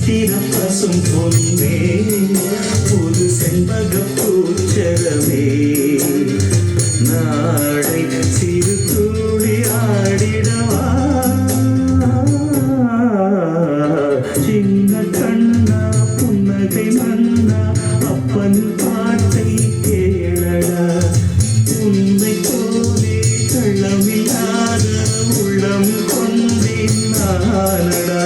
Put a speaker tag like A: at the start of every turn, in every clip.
A: சித்திர பசும் பொன்னே புது செண்பக பூச்சரமே நாடை சிறு தூளி ஆடிடவா சின்ன கண்ணா புன்னகை மன்னா அப்பன் பாட்டை கேளடா உன்னை போலே கள்ளமில்லாத உள்ளம் கொண்டேன் நானடா.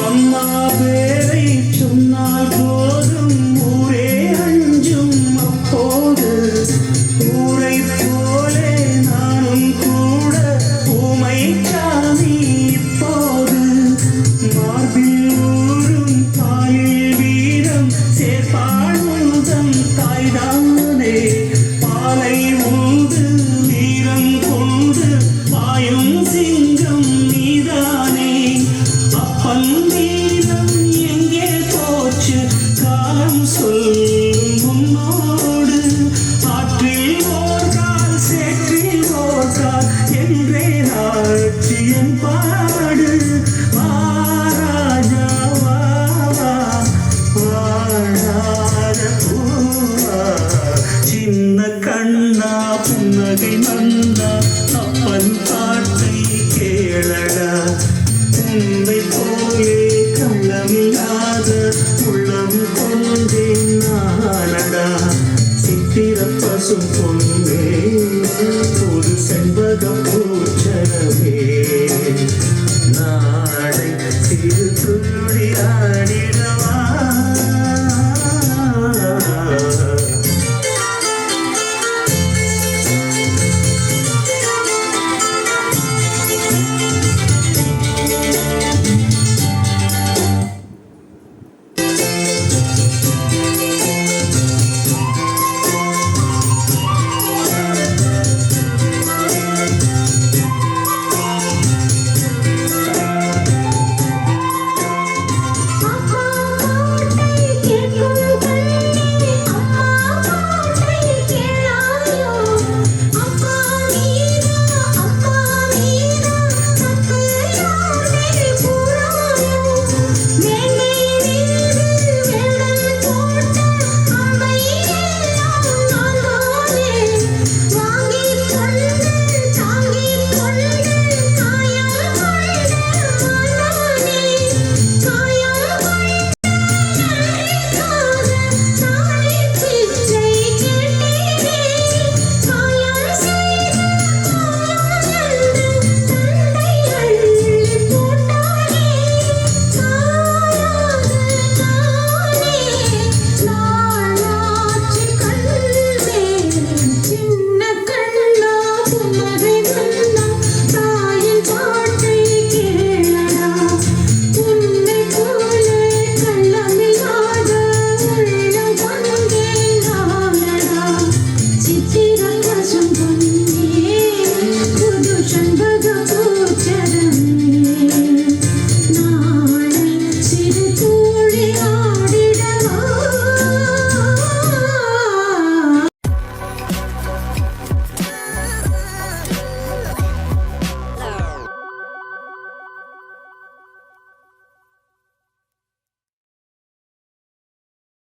A: அம்மா பேரை சொன்னால் போதும் ஊரே அஞ்சும் அப்போது ஊரை போலே நானும் கூட ஊமை சாமி இப்போது மார்பில் ஊரும் தாயில் வீரம் சேர்ப்பாழுதம் தாய்தானே பாலை ஊது வீரம் கொண்டு பாயும் சிங்கம் நீதானே அப்பன் வீரம் எங்கே போச்சு காலம் சொல்லும் உன்னோடு ஆற்றில் ஓர்கால் சேற்றில் ஓர்கால் என்றே நாட்சியம் பாடு வாராஜா வாவா வாழாத பூவா சின்ன கண்ணா புன்னகை மன்னா அப்பன் பாட்டை கேளடா உன்னை போலே கள்ளமில்லாத உள்ளம் கொண்டேன் நானடா சித்திர பசும் பொன்னே ஒரு செண்பக பூச்சரமே